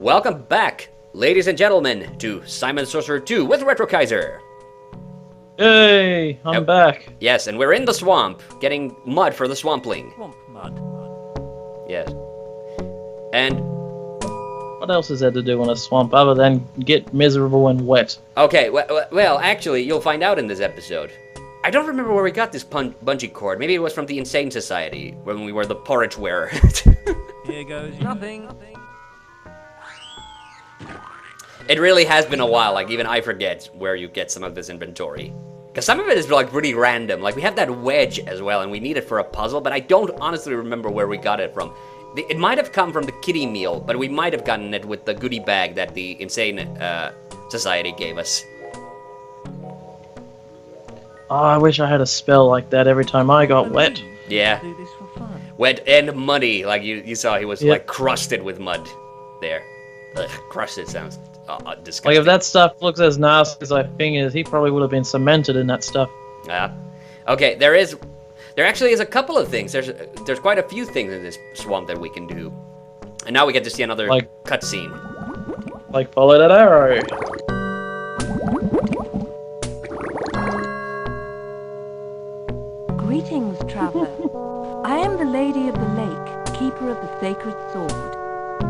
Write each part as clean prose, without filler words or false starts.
Welcome back, ladies and gentlemen, to Simon Sorcerer 2 with Retro Kaiser. Yay, I'm back. Yes, and we're in the swamp, getting mud for the swampling. Swamp mud. Yes. And... what else is there to do in a swamp other than get miserable and wet? okay, well, actually, you'll find out in this episode. I don't remember where we got this bungee cord. Maybe it was from the Insane Society, when we were the porridge wearer. Here goes nothing. It really has been a while, like, even I forget where you get some of this inventory. Because some of it is, like, pretty random. Like, we have that wedge as well, and we need it for a puzzle, but I don't honestly remember where we got it from. It might have come from the kitty meal, but we might have gotten it with the goodie bag that the Insane Society gave us. Oh, I wish I had a spell like that every time I got wet. Yeah. Do this for fun. Wet and muddy, like you saw he was, Yep. like, crusted with mud there. Ugh, crusted sounds disgusting. Like, if that stuff looks as nasty as I think it is, he probably would have been cemented in that stuff. Yeah. Okay, there actually is a couple of things. There's quite a few things in this swamp that we can do. And now we get to see another cutscene. Like, follow that arrow. Greetings, traveler. I am the Lady of the Lake, keeper of the sacred sword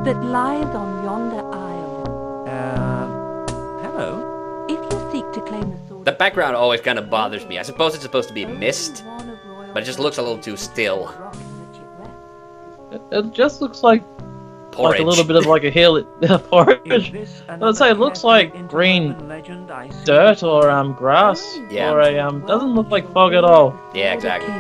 that lies on yonder isle. Hello? If you seek to claim the sword... The background always kind of bothers me. I suppose it's supposed to be mist, but it just looks a little too still. It just looks like Porridge. a little bit of like a hill. Porridge. Is this Let's say it looks like another green urban legend I see? dirt or grass. Yeah. Or doesn't look like fog at all. Yeah, exactly.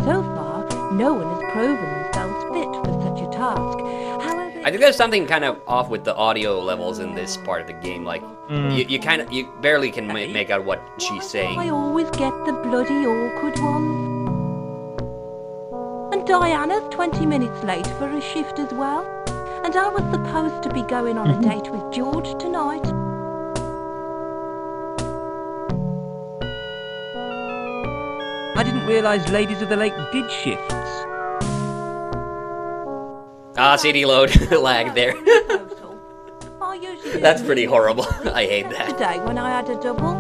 So far, no one has proven themselves fit for such a task. However, I think there's something kind of off with the audio levels in this part of the game. Like, you barely can make out what she's saying. I always get the bloody awkward ones. And Diana's 20 minutes late for a shift as well. And I was supposed to be going on a date with George tonight. I didn't realise Ladies of the Lake did shifts. Ah, CD load lag there. I usually do That's pretty horrible. I hate that. Today when I had a double.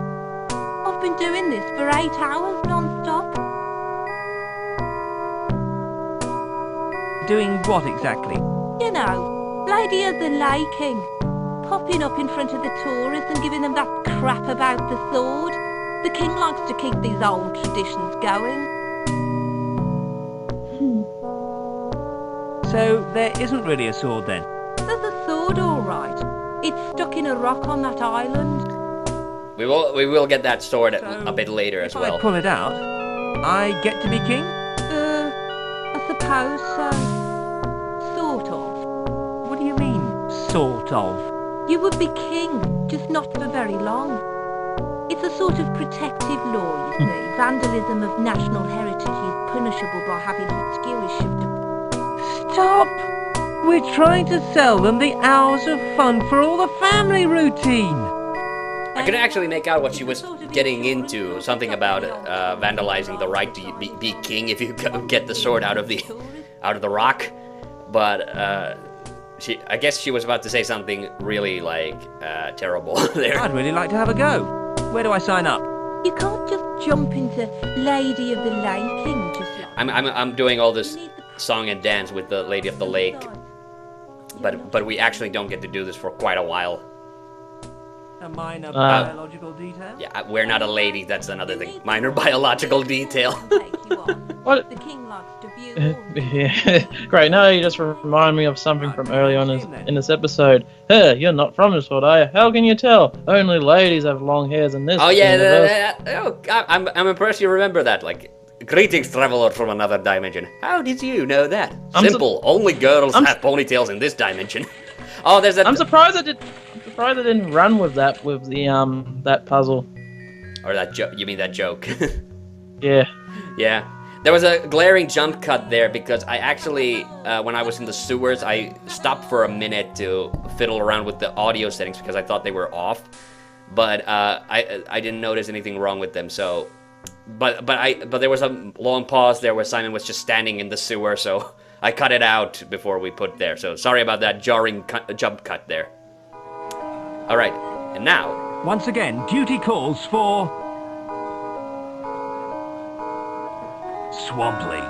I've been doing this for 8 hours non-stop. Doing what exactly? You know, Lady of the Laking. Popping up in front of the tourists and giving them that crap about the sword. The king likes to keep these old traditions going. So there isn't really a sword then? There's a sword, all right. It's stuck in a rock on that island. We will get that sword So, a bit later as if well. I pull it out, I get to be king? I suppose so. Sort of. What do you mean, sort of? You would be king, just not for very long. It's a sort of protective law, you see. Vandalism of national heritage is punishable by having obscure shipped to... Stop! We're trying to sell them the hours of fun for all the family routine. I couldn't actually make out what she was getting into. Something about vandalizing the right to be king if you get the sword out of the rock. But I guess she was about to say something really like terrible there. I'd really like to have a go. Where do I sign up? You can't just jump into Lady of the Laking just like... I'm doing all this song and dance with the Lady of the Lake, but we actually don't get to do this for quite a while. A minor biological detail? Yeah, we're not a lady. That's another thing. Minor biological detail. What? The king likes to view all... Yeah, great. Now you just remind me of something from early on in this episode. Hey, you're not from this world, are you? How can you tell? Only ladies have long hairs in this Oh universe. yeah, I'm impressed you remember that. Like, greetings, traveler from another dimension. How did you know that? Simple. Only girls have ponytails in this dimension. Oh, there's that. I'm surprised I didn't run with that that puzzle. Or that joke. You mean that joke? Yeah. Yeah. There was a glaring jump cut there because I actually, when I was in the sewers, I stopped for a minute to fiddle around with the audio settings because I thought they were off. But I didn't notice anything wrong with them. So, but there was a long pause there where Simon was just standing in the sewer. So I cut it out before we put there, so sorry about that jarring jump cut there. Alright, and now... Once again, duty calls for... Swampling.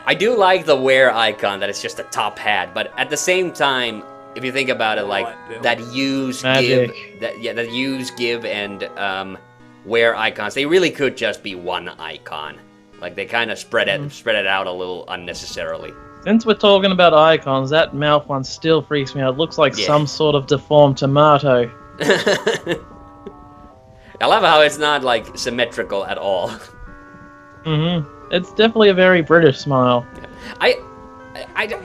I do like the wear icon, that it's just a top hat, but at the same time, if you think about it, like, that use, Magic. give... that use, give, and wear icons, they really could just be one icon. Like, they kind of spread it out a little unnecessarily. Since we're talking about icons, that mouth one still freaks me out. It looks like some sort of deformed tomato. I love how it's not, like, symmetrical at all. It's definitely a very British smile. I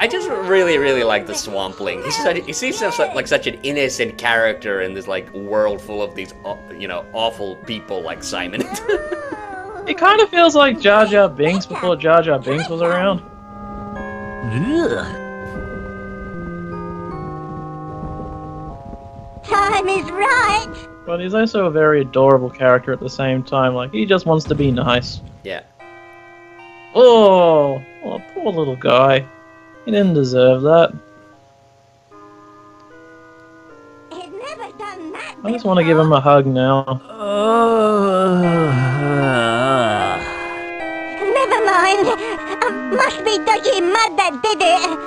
just really like the Swampling. He seems like such an innocent character in this, like, world full of these, awful people like Simon. It kind of feels like Jar Jar Binks before Jar Jar Binks was around. Time is right. But he's also a very adorable character at the same time. Like, he just wants to be nice. Yeah. Oh, poor little guy. He didn't deserve that. He's never done that I just want to give him a hug now. Never mind. Must be dodgy mud that did it.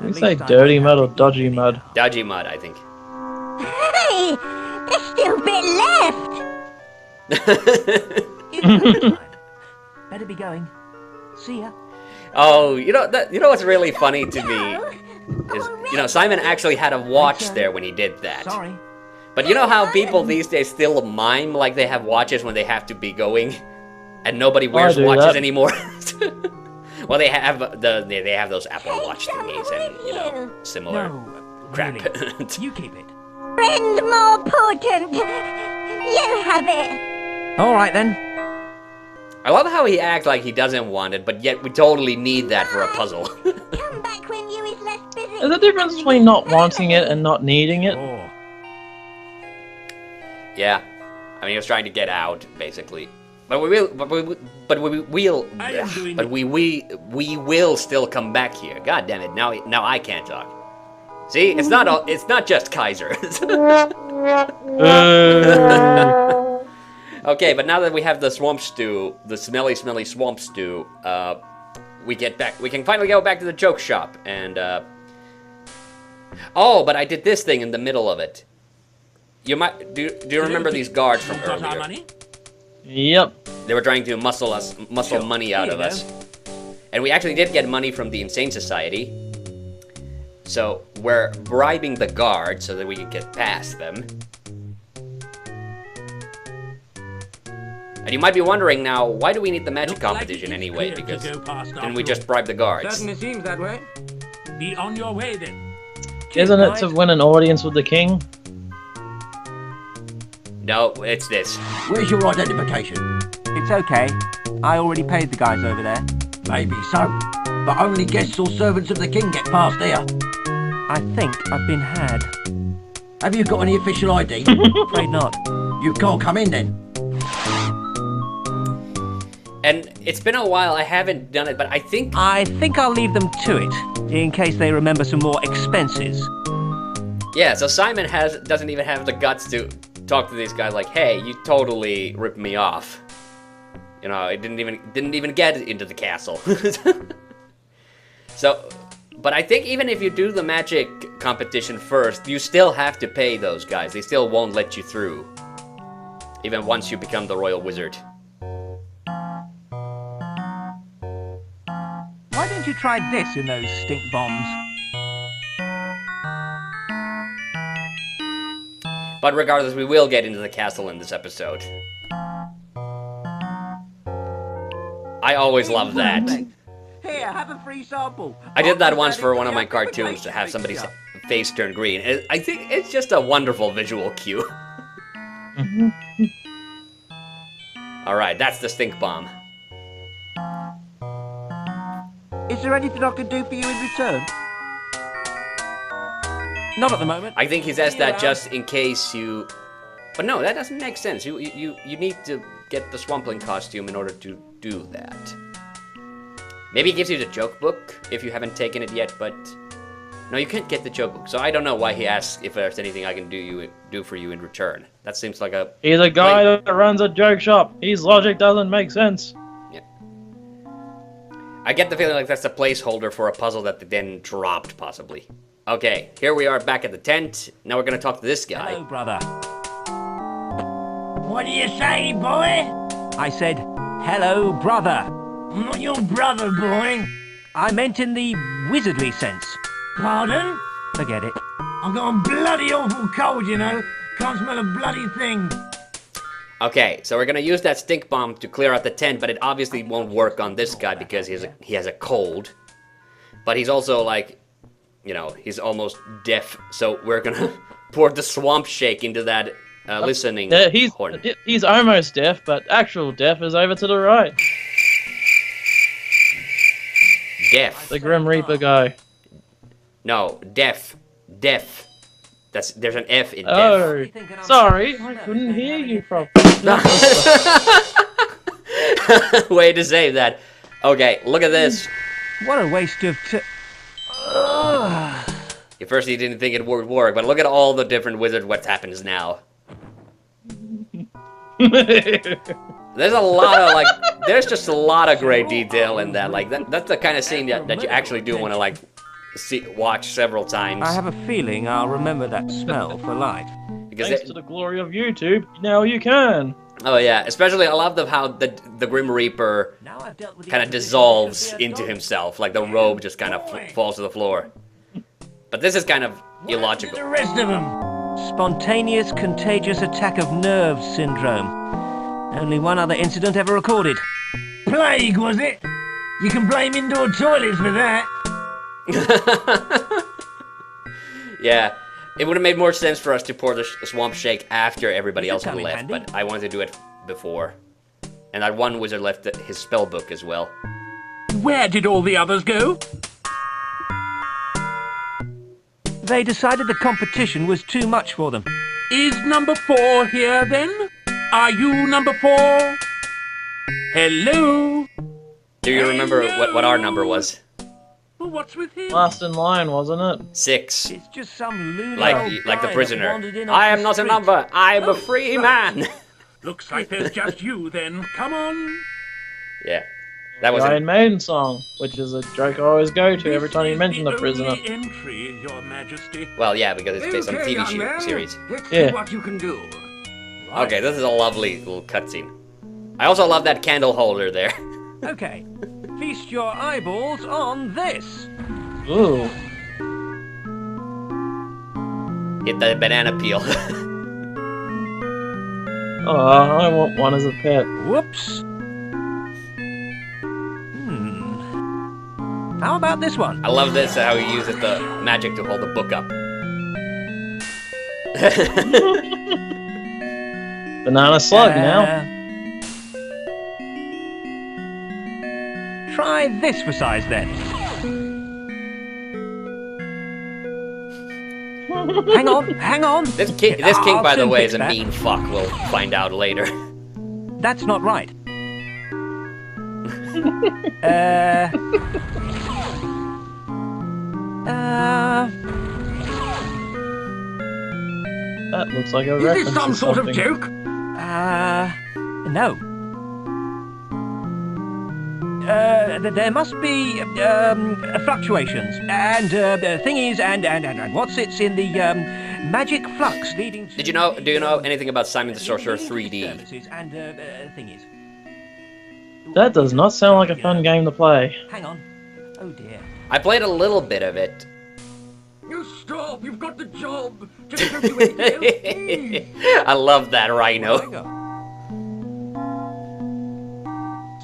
Did you say dirty mud or dodgy mud? Dodgy mud, I think. Hey, there's still a bit left. Better be going. See ya. Oh, you know what's really funny to me is, Simon actually had a watch there when he did that. Sorry. But you know how people these days still mime like they have watches when they have to be going, and nobody wears watches anymore. Well, they have those Apple Watch thingies and similar crap. Really. You keep it. Friend more potent. You have it. All right then. I love how he acts like he doesn't want it, but yet we totally need that for a puzzle. Come back when you is less busy. There's a difference between not wanting it and not needing it. Oh. Yeah, I mean he was trying to get out basically, but we will still come back here. God damn it! Now I can't talk. See, it's not just Kaiser. Okay, but now that we have the swamp stew, the smelly swamp stew, we can finally go back to the joke shop and oh, but I did this thing in the middle of it. You might do you remember these guards from earlier? Yep. They were trying to muscle money out of us. And we actually did get money from the Insane Society. So we're bribing the guards so that we can get past them. And you might be wondering now, why do we need the magic competition anyway? Because didn't we just bribe the guards? Certainly seems that way. Be on your way then. Isn't it to win an audience with the king? No, it's this. Where's your identification? It's okay. I already paid the guys over there. Maybe so, but only guests or servants of the king get past here. I think I've been had. Have you got any official ID? Afraid not. You can't come in then. And it's been a while, I haven't done it, but I think I'll leave them to it, in case they remember some more expenses. yeah, so Simon doesn't even have the guts to talk to these guys like, hey, you totally ripped me off. You know, it didn't even get into the castle. So, but I think even if you do the magic competition first, you still have to pay those guys. They still won't let you through. Even once you become the royal wizard. Why don't you try this in those stink bombs? But regardless, we will get into the castle in this episode. I always love that. Here, have a free sample. I did that once for one of my cartoons to have somebody's face turn green. I think it's just a wonderful visual cue. Alright, that's the stink bomb. Is there anything I can do for you in return? Not at the moment. I think he says that just in case you... But no, that doesn't make sense. You need to get the Swampling costume in order to do that. Maybe it gives you the joke book if you haven't taken it yet, but no, you can't get the joke book. So I don't know why he asks if there's anything I can do for you in return. That seems like a... He's a guy that runs a joke shop. His logic doesn't make sense. Yeah. I get the feeling like that's a placeholder for a puzzle that they then dropped, possibly. Okay, here we are back at the tent. Now we're gonna talk to this guy. Hello, brother. What do you say, boy? I said, hello, brother. I'm not your brother, boy. I meant in the wizardly sense. Pardon? Forget it. I've got a bloody awful cold, you know. Can't smell a bloody thing. Okay, so we're gonna use that stink bomb to clear out the tent, but it obviously won't work on this guy because he has a cold. But he's also like, you know, he's almost deaf, so we're gonna pour the swamp shake into that listening horn. He's almost deaf, but actual deaf is over to the right. Deaf. The Grim Reaper guy. No, deaf. Deaf. There's an F in deaf. Oh, sorry, I couldn't hear you properly. Way to say that. Okay, look at this. What a waste of At first he didn't think it would work, but look at all the different wizard what happens now. There's a lot of, like, there's just a lot of great detail in that. Like, that's the kind of scene that you actually do want to, like, watch several times. I have a feeling I'll remember that smell for life. Because Thanks to the glory of YouTube, now you can. Oh yeah, especially I love how the Grim Reaper kind of dissolves into himself, like the robe just kind of falls to the floor. But this is kind of illogical. The rest of them. Spontaneous contagious attack of nerves syndrome. Only one other incident ever recorded. Plague, was it? You can blame indoor toilets for that. Yeah, it would have made more sense for us to pour the swamp shake after everybody else had left, but I wanted to do it before. And that one wizard left his spell book as well. Where did all the others go? They decided the competition was too much for them. Is number 4 here then? Are you number 4? Hello? Do you remember what our number was? Well, what's with him? Last in line, wasn't it? 6. It's just some loony Like old the guy that prisoner. wandered in I off am the not a street. number. I am a free man. Looks like there's just you then. Come on. Yeah, that was The it. Iron Maiden song, which is a joke I always go to every time you This mention is the prisoner. only entry, Your Majesty. Well, yeah, because it's based on a TV series. Let's Yeah. see what you can do. Okay, this is a lovely little cutscene. I also love that candle holder there. Okay, feast your eyeballs on this. Ooh. Hit the banana peel. Oh, I want one as a pet. Whoops. How about this one? I love this, how he uses the magic to hold the book up. Banana slug now. Try this for size then. hang on. This king, I'll by the soon way, fix is a that. mean fuck. We'll find out later. That's not right. That looks like a Is reference this some to sort of something. joke? No. There must be fluctuations and thingies and what's it's in the magic flux leading to. Do you know anything about Simon the Sorcerer 3D? Services and thingies. That does not sound like a fun game to play. Hang on. Oh dear. I played a little bit of it. You stop! You've got the job! Just don't do anything else. I love that There rhino. we go.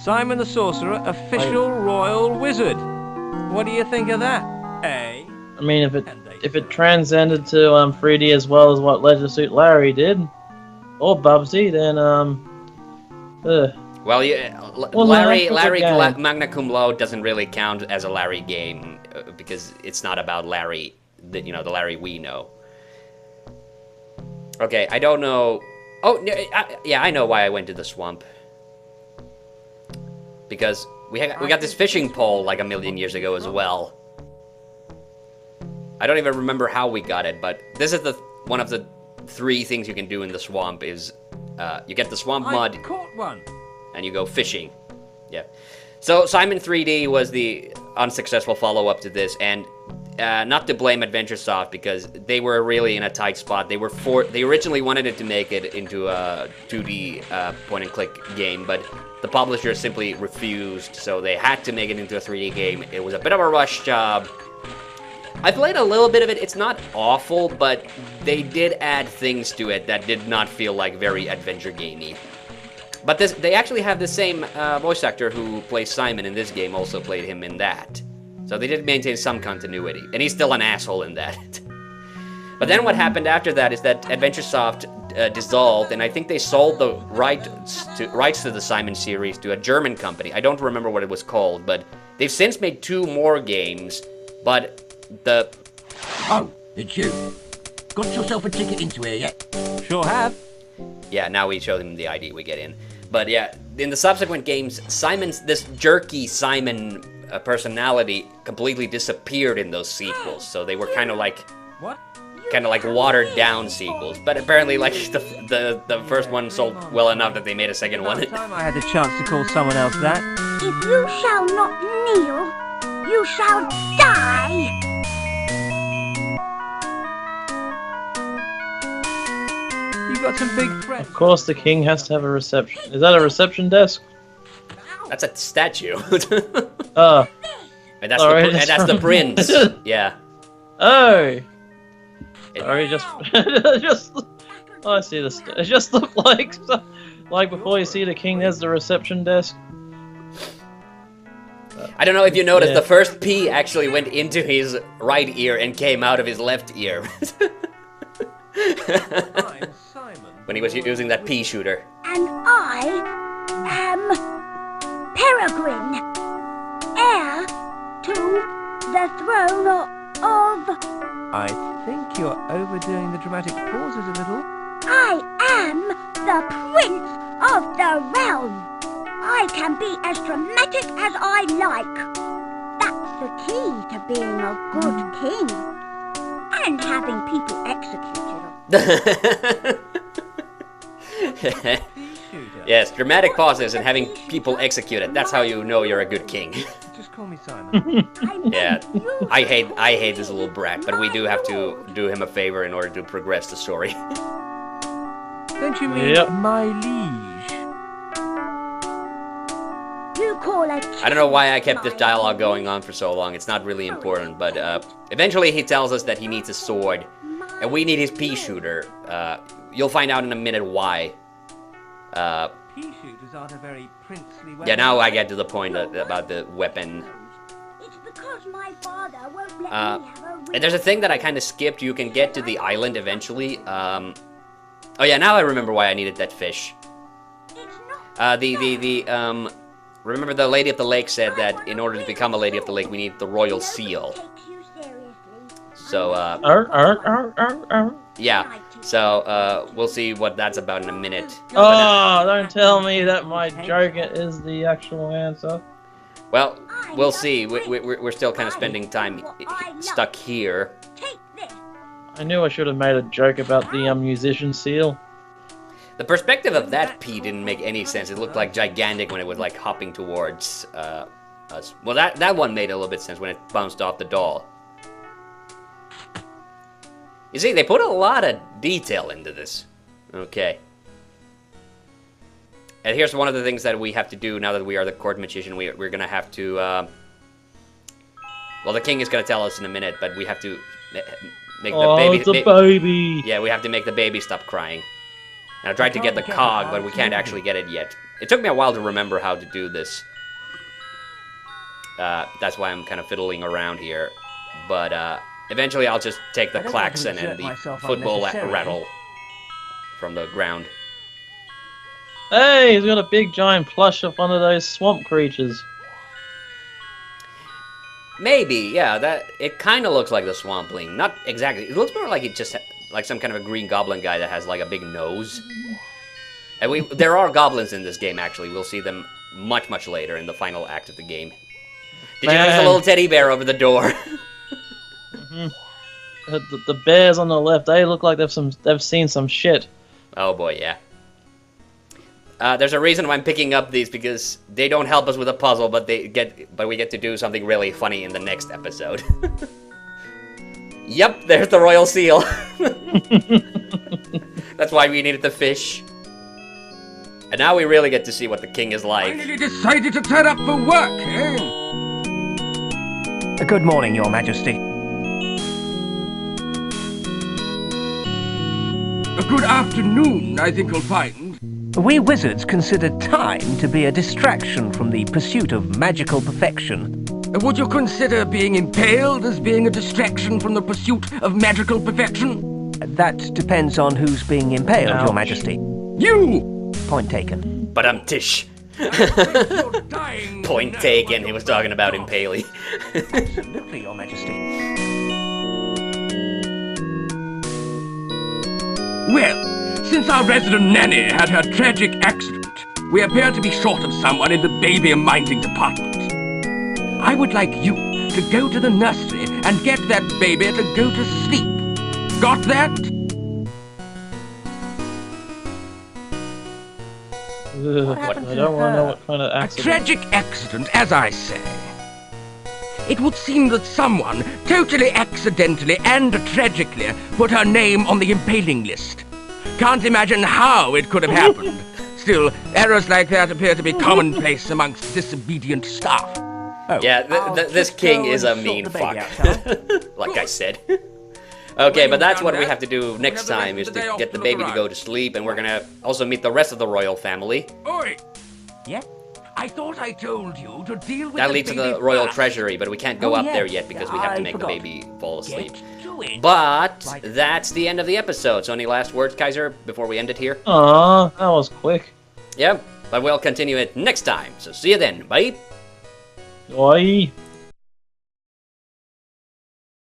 Simon the Sorcerer, official royal wizard. What do you think of that? Eh? I mean, if it transcended to 3D as well as what Leisure Suit Larry did, or Bubsy, then Well, yeah, Well, Larry no, that's a game. Magna Cum Laude doesn't really count as a Larry game because it's not about Larry, the Larry we know. Okay, I don't know Oh, yeah, I know why I went to the swamp. Because we got this fishing pole like a million years ago as well. I don't even remember how we got it, but this is one of the 3 things you can do in the swamp is you get the swamp mud Caught one. and you go fishing. Yeah. So Simon 3D was the unsuccessful follow-up to this, and not to blame Adventuresoft because they were really in a tight spot. They originally wanted it to make it into a 2D point-and-click game, but the publisher simply refused, so they had to make it into a 3D game. It was a bit of a rush job. I played a little bit of it. It's not awful, but they did add things to it that did not feel like very adventure gamey. But they actually have the same voice actor who plays Simon in this game also played him in that. So they did maintain some continuity, and he's still an asshole in that. But then what happened after that is that Adventuresoft dissolved, and I think they sold the rights to the Simon series to a German company. I don't remember what it was called, but they've since made 2 more games, but Oh, it's you. Got yourself a ticket into here yet? Sure have. Yeah, now we show them the ID, we get in. But yeah, in the subsequent games, this jerky Simon personality completely disappeared in those sequels. So they were kind of like watered down sequels. But apparently, like the first one sold well enough that they made a second one. Last time I had the chance to call someone else that. If you shall not kneel, you shall die. You've got some big threats. Of course, the king has to have a reception. Is that a reception desk? That's a statue. Oh. And that's, Sorry, that's the prince. Yeah. Oh. Sorry, just. Oh, I see this. It just looked like before you see the king, there's the reception desk. I don't know if you noticed, Yeah. the first P actually went into his right ear and came out of his left ear. I'm Simon. When he was using that pea shooter. And I am Peregrine, heir to the throne of... I think you're overdoing the dramatic pauses a little. I am the Prince of the Realm. I can be as dramatic as I like. That's the key to being a good king. And having people executed. Yes, dramatic pauses and having people executed. That's how you know you're a good king. Just call me Simon. Yeah, I hate this little brat, but we do have to do him a favor in order to progress the story. Don't you mean Yep. my liege? You call a I don't know why I kept this dialogue going on for so long. It's not really important, but eventually he tells us that he needs a sword, and we need his pea shooter. You'll find out in a minute why. Pea shooters aren't a very princely weapon. Yeah, now I get to the point about the weapon. It's because my father won't let me And have there's a thing that I kind of skipped. You can get to the island eventually. Oh yeah, now I remember why I needed that fish. Remember the Lady of the Lake said that in order to become a Lady of the Lake, we need the royal seal. So, yeah. So, we'll see what that's about in a minute. Oh, don't tell me that my joke is the actual answer. Well, we'll see. We're still kind of spending time stuck here. I knew I should have made a joke about the musician seal. The perspective of that P didn't make any sense. It looked like gigantic when it was like hopping towards us. Well, that one made a little bit sense when it bounced off the doll. You see, they put a lot of detail into this. Okay. And here's one of the things that we have to do now that we are the court magician. We're gonna have to. Well, the king is gonna tell us in a minute, but we have to make the baby. It's a baby. Yeah, we have to make the baby stop crying. And I tried to get the cog, but we can't actually get it yet. It took me a while to remember how to do this. That's why I'm kind of fiddling around here. But eventually I'll just take the klaxon and the football rattle from the ground. Hey, he's got a big giant plush of one of those swamp creatures. Maybe, yeah. It kind of looks like the Swampling. Not exactly. It looks more like it just like some kind of a green goblin guy that has like a big nose. And there are goblins in this game, actually. We'll see them much later in the final act of the game. Did you notice the little teddy bear over the door? The bears on the left, they look like they've seen some shit. Oh boy, yeah. There's a reason why I'm picking up these, because they don't help us with a puzzle, but we get to do something really funny in the next episode. Yep, there's the royal seal. That's why we needed the fish. And now we really get to see what the king is like. Finally decided to turn up for work, eh? Good morning, Your Majesty. A good afternoon, I think you'll find. We wizards consider time to be a distraction from the pursuit of magical perfection. Would you consider being impaled as being a distraction from the pursuit of magical perfection? That depends on who's being impaled, Ouch. Your Majesty. You! Point taken. But I'm Tish. Point taken, he was talking about impaling. Absolutely, Your Majesty. Well, since our resident nanny had her tragic accident, we appear to be short of someone in the baby-minding department. I would like you to go to the nursery and get that baby to go to sleep. Got that? Ugh, I don't want to know what kind of A accident. tragic accident, as I say. It would seem that someone, totally accidentally and tragically, put her name on the impaling list. Can't imagine how it could have happened. Still, errors like that appear to be commonplace amongst disobedient staff. Oh, Yeah, this king is a mean fuck. Like I said. Okay, but that's what we have to do next time, is to get the baby to go to sleep, and we're gonna also meet the rest of the royal family. Oi! Yeah? I thought I told you to deal with That the leads to baby the royal first. treasury, but we can't go Oh, up there yes. yet because we have to I make forgot. the baby fall asleep. Get to it. But Right. that's the end of the episode. So any last words, Kaiser, before we end it here? Aw, that was quick. Yep, but we'll continue it next time. So see you then. Bye. Oi.